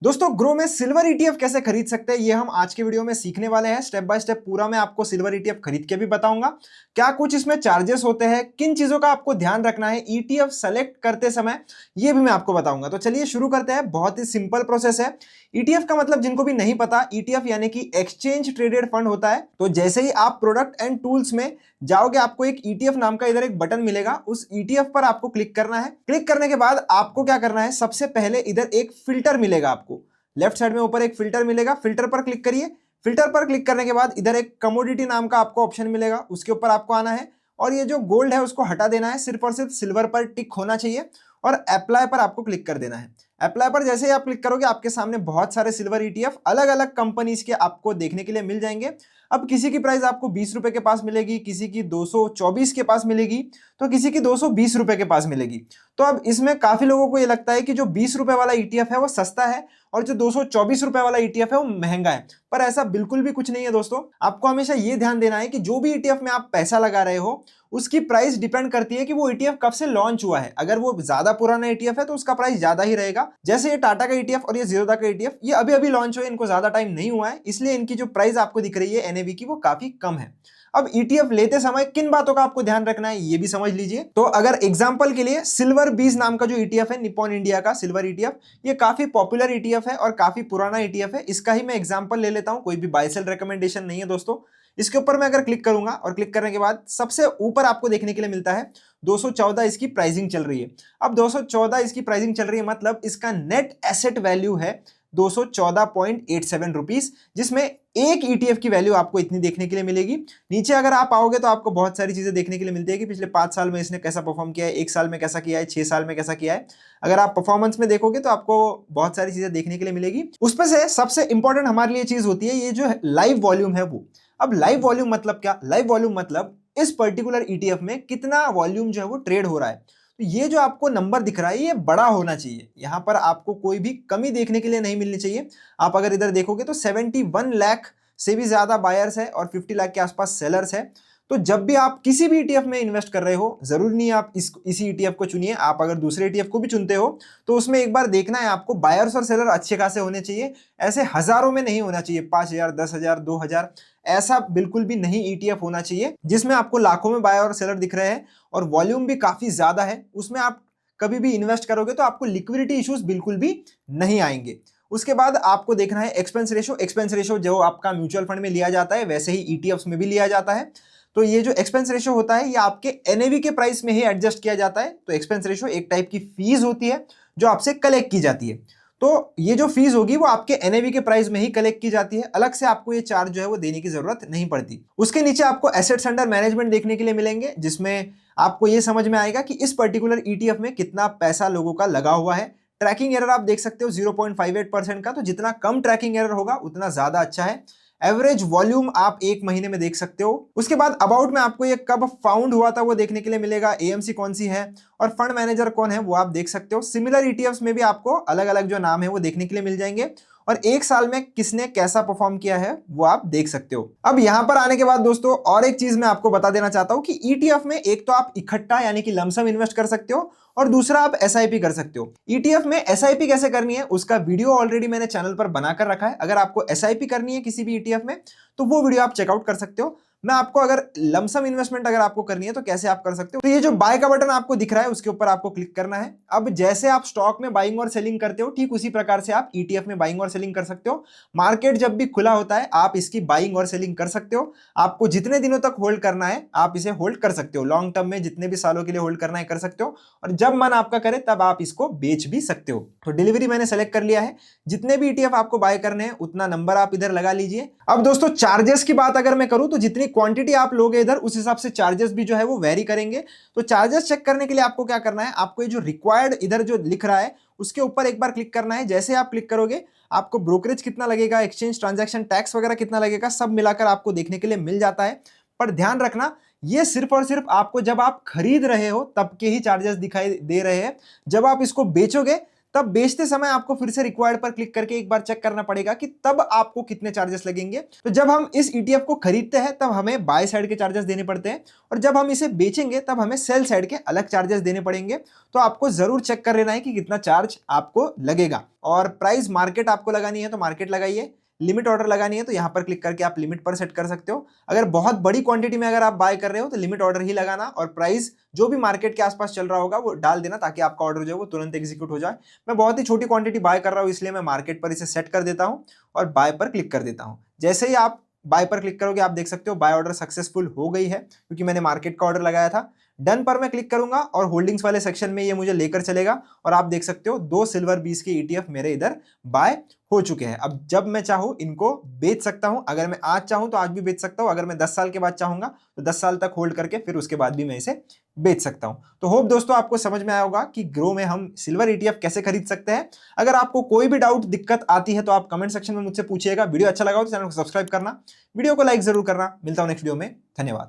दोस्तों ग्रो में silver ETF कैसे खरीद सकते हैं ये हम आज के वीडियो में सीखने वाले हैं। स्टेप बाय स्टेप पूरा मैं आपको सिल्वर ईटीएफ खरीद के भी बताऊंगा। क्या कुछ इसमें चार्जेस होते हैं, किन चीजों का आपको ध्यान रखना है ईटीएफ सेलेक्ट करते समय, ये भी मैं आपको बताऊंगा। तो चलिए शुरू करते हैं। बहुत ही सिंपल प्रोसेस है। ईटीएफ का मतलब जिनको भी नहीं पता, ईटीएफ यानी कि एक्सचेंज ट्रेडेड फंड होता है। तो जैसे ही आप प्रोडक्ट एंड टूल्स में जाओगे आपको एक ईटीएफ नाम का इधर एक बटन मिलेगा, उस ईटीएफ पर आपको क्लिक करना है। क्लिक करने के बाद आपको क्या करना है, सबसे पहले इधर एक फिल्टर मिलेगा, आपको लेफ्ट साइड में ऊपर एक फिल्टर मिलेगा, फिल्टर पर क्लिक करिए। फिल्टर पर क्लिक करने के बाद इधर एक कमोडिटी नाम का आपको ऑप्शन मिलेगा, उसके ऊपर आपको आना है और ये जो गोल्ड है उसको हटा देना है, सिर्फ और सिर्फ सिल्वर पर टिक होना चाहिए और अप्लाई पर आपको क्लिक कर देना है। अप्लाई पर जैसे ही आप क्लिक करोगे आपके सामने बहुत सारे सिल्वर ईटीएफ अलग अलग कंपनीज के आपको देखने के लिए मिल जाएंगे। अब किसी की प्राइस आपको 20 रुपए के पास मिलेगी, किसी की 224 के पास मिलेगी, तो किसी की 220 रुपए के पास मिलेगी। तो अब इसमें काफी लोगों को ये लगता है कि जो 20 रुपए वाला ईटीएफ है वो सस्ता है और जो 224 रुपए वाला ईटीएफ है वो महंगा है, पर ऐसा बिल्कुल भी कुछ नहीं है दोस्तों। आपको हमेशा ये ध्यान देना है कि जो भी ईटीएफ में आप पैसा लगा रहे हो उसकी प्राइस डिपेंड करती है कि वो ईटीएफ कब से लॉन्च हुआ है। अगर वो ज्यादा पुराना ईटीएफ है तो उसका प्राइस ज्यादा ही रहेगा। जैसे ये टाटा का ईटीएफ और ये जीरोधा का ईटीएफ, ये अभी अभी लॉन्च हुए, इनको ज्यादा टाइम नहीं हुआ है, इसलिए इनकी जो प्राइस आपको दिख रही है एनएवी की, वो काफी कम है। अब ईटीएफ लेते समय किन बातों का आपको ध्यान रखना है ये भी समझ लीजिए। तो अगर एग्जांपल के लिए सिल्वर बीज नाम का जो ईटीएफ है, निप्पॉन इंडिया का सिल्वर ईटीएफ, ये काफी पॉपुलर ईटीएफ है और काफी पुराना ईटीएफ है। इसका ही मैं एग्जांपल ले लेता हूं, कोई भी बाय सेल रिकमेंडेशन नहीं है दोस्तों। इसके ऊपर मैं अगर क्लिक करूंगा और क्लिक करने के बाद सबसे ऊपर आपको देखने के लिए मिलता है 214 इसकी प्राइसिंग चल रही है। अब 214 इसकी प्राइसिंग चल रही है मतलब इसका नेट एसेट वैल्यू है 214.87 रुपीस, जिसमें एक ईटीएफ की वैल्यू आपको इतनी देखने के लिए मिलेगी। नीचे अगर आप आओगे तो आपको बहुत सारी चीजें देखने के लिए मिलती है कि पिछले 5 साल में इसने कैसा परफॉर्म किया है, 1 साल में कैसा किया है, 6 साल में कैसा किया है। अगर आप परफॉर्मेंस में देखोगे तो आपको बहुत सारी चीजें देखने के लिए मिलेगी। उसमें से सबसे इंपॉर्टेंट हमारे लिए चीज होती है ये जो लाइव वॉल्यूम है वो। अब लाइव वॉल्यूम मतलब क्या? लाइव वॉल्यूम मतलब इस पर्टिकुलर ईटीएफ में कितना वॉल्यूम जो है वो ट्रेड हो रहा है। तो ये जो आपको नंबर दिख रहा है ये बड़ा होना चाहिए, यहां पर आपको कोई भी कमी देखने के लिए नहीं मिलनी चाहिए। आप अगर इधर देखोगे तो 71 लाख से भी ज्यादा बायर्स है और 50 लाख के आसपास सेलर्स है। तो जब भी आप किसी भी ईटीएफ में इन्वेस्ट कर रहे हो, जरूरी नहीं आप इसी ईटीएफ को चुनिए, आप अगर दूसरे ईटीएफ को भी चुनते हो तो उसमें एक बार देखना है आपको बायर्स और सेलर अच्छे खासे होने चाहिए। ऐसे हजारों में नहीं होना चाहिए, 5,000, 10,000, 2,000, ऐसा बिल्कुल भी नहीं ईटीएफ होना चाहिए जिसमें आपको लाखों में बायर और सेलर दिख रहे हैं और वॉल्यूम भी काफी ज्यादा है। उसमें आप कभी भी इन्वेस्ट करोगे तो आपको लिक्विडिटी इश्यूज बिल्कुल भी नहीं आएंगे। उसके बाद आपको देखना है एक्सपेंस रेशो। एक्सपेंस रेशो जो आपका म्यूचुअल फंड में लिया जाता है वैसे ही ईटीएफ्स में भी लिया जाता है। तो ये जो एक्सपेंस रेशो होता है ये आपके एनएवी के प्राइस में ही एडजस्ट किया जाता है। तो एक्सपेंस रेशो एक टाइप की फीस होती है जो आपसे कलेक्ट की जाती है। तो ये जो फीस होगी वो आपके एनएवी के प्राइस में ही कलेक्ट की जाती है, अलग से आपको ये चार्ज जो है वो देने की जरूरत नहीं पड़ती। उसके नीचे आपको एसेट्स अंडर मैनेजमेंट देखने के लिए मिलेंगे, जिसमें आपको ये समझ में आएगा कि इस पर्टिकुलर ईटीएफ में कितना पैसा लोगों का लगा हुआ है। ट्रैकिंग एरर आप देख सकते हो 0.58% का, तो जितना कम ट्रैकिंग एरर होगा उतना ज्यादा अच्छा है। एवरेज वॉल्यूम आप 1 महीने में देख सकते हो। उसके बाद अबाउट में आपको ये कब फाउंड हुआ था वो देखने के लिए मिलेगा, एएमसी कौन सी है और फंड मैनेजर कौन है वो आप देख सकते हो। सिमिलर ईटीएफ्स में भी आपको अलग अलग जो नाम है वो देखने के लिए मिल जाएंगे और 1 साल में किसने कैसा परफॉर्म किया है वो आप देख सकते हो। अब यहां पर आने के बाद दोस्तों और एक चीज मैं आपको बता देना चाहता हूं कि ईटीएफ में एक तो आप इकट्ठा यानी कि लमसम इन्वेस्ट कर सकते हो और दूसरा आप एसआईपी कर सकते हो। ईटीएफ में एसआईपी कैसे करनी है उसका वीडियो ऑलरेडी मैंने चैनल पर बनाकर रखा है। अगर आपको एसआईपी करनी है किसी भी ईटीएफ में तो वो वीडियो आप चेकआउट कर सकते हो। मैं आपको अगर लमसम इन्वेस्टमेंट अगर आपको करनी है तो कैसे आप कर सकते हो, तो ये जो बाय का बटन आपको दिख रहा है उसके ऊपर आपको क्लिक करना है। अब जैसे आप स्टॉक में बाइंग और सेलिंग करते हो ठीक उसी प्रकार से आप ईटीएफ में बाइंग और सेलिंग कर सकते हो। मार्केट जब भी खुला होता है आप इसकी बाइंग और सेलिंग कर सकते हो। आपको जितने दिनों तक होल्ड करना है आप इसे होल्ड कर सकते हो, लॉन्ग टर्म में जितने भी सालों के लिए होल्ड करना है कर सकते हो और जब मन आपका करे तब आप इसको बेच भी सकते हो। तो डिलीवरी मैंने सेलेक्ट कर लिया है। जितने भी ईटीएफ आपको बाय करने हैं उतना नंबर आप इधर लगा लीजिए। अब दोस्तों चार्जेस की बात अगर मैं करूं तो जितनी क्वांटिटी आप लोगे इधर उस हिसाब से चार्जेस भी जो है वो वेरी करेंगे। तो चार्जेस चेक करने के लिए आपको क्या करना है, आपको ये जो रिक्वायर्ड इधर जो लिख रहा है उसके ऊपर एक बार क्लिक करना है। जैसे आप क्लिक करोगे आपको ब्रोकरेज कितना लगेगा, एक्सचेंज ट्रांजैक्शन टैक्स वगैरह कितना लगेगा, सब मिलाकर आपको देखने के लिए मिल जाता है। पर ध्यान रखना ये सिर्फ और सिर्फ आपको जब आप खरीद रहे हो तब के ही चार्जेस दिखाई दे रहे हैं। जब आप इसको बेचोगे तब बेचते समय आपको फिर से रिक्वायर्ड पर क्लिक करके एक बार चेक करना पड़ेगा कि तब आपको कितने चार्जेस लगेंगे। तो जब हम इस ETF को खरीदते हैं तब हमें बाय साइड के चार्जेस देने पड़ते हैं, और जब हम इसे बेचेंगे तब हमें सेल साइड के अलग चार्जेस देने पड़ेंगे। तो आपको जरूर चेक कर लेना है कि कितना चार्ज आपको लगेगा। और प्राइस मार्केट आपको लगानी है तो मार्केट लगाइए, लिमिट ऑर्डर लगानी है तो यहां पर क्लिक करके आप लिमिट पर सेट कर सकते हो। अगर बहुत बड़ी क्वांटिटी में अगर आप बाय कर रहे हो तो लिमिट ऑर्डर ही लगाना, और प्राइस जो भी मार्केट के आसपास चल रहा होगा वो डाल देना, ताकि आपका ऑर्डर जो है वो तुरंत एग्जीक्यूट हो जाए। मैं बहुत ही छोटी क्वांटिटी बाय कर रहा हूं, इसलिए मैं मार्केट पर इसे सेट कर देता हूं और बाय पर क्लिक कर देता हूं। जैसे ही आप बाय पर क्लिक करोगे आप देख सकते हो बाय ऑर्डर सक्सेसफुल हो गई है, क्योंकि मैंने मार्केट का ऑर्डर लगाया था। डन पर मैं क्लिक करूंगा और होल्डिंग्स वाले सेक्शन में ये मुझे लेकर चलेगा, और आप देख सकते हो 2 सिल्वर 20 के ETF मेरे इधर बाय हो चुके हैं। अब जब मैं चाहूं इनको बेच सकता हूं, अगर मैं आज चाहूं तो आज भी बेच सकता हूं, अगर मैं 10 साल के बाद चाहूंगा तो 10 साल तक होल्ड करके फिर उसके बाद भी मैं इसे बेच सकता हूं। तो होप दोस्तों आपको समझ में आया होगा कि ग्रो में हम सिल्वर ETF कैसे खरीद सकते हैं। अगर आपको कोई भी डाउट दिक्कत आती है तो आप कमेंट सेक्शन में मुझसे पूछिएगा। वीडियो अच्छा लगा हो तो चैनल को सब्सक्राइब करना, वीडियो को लाइक जरूर करना। मिलता हूं नेक्स्ट वीडियो में, धन्यवाद।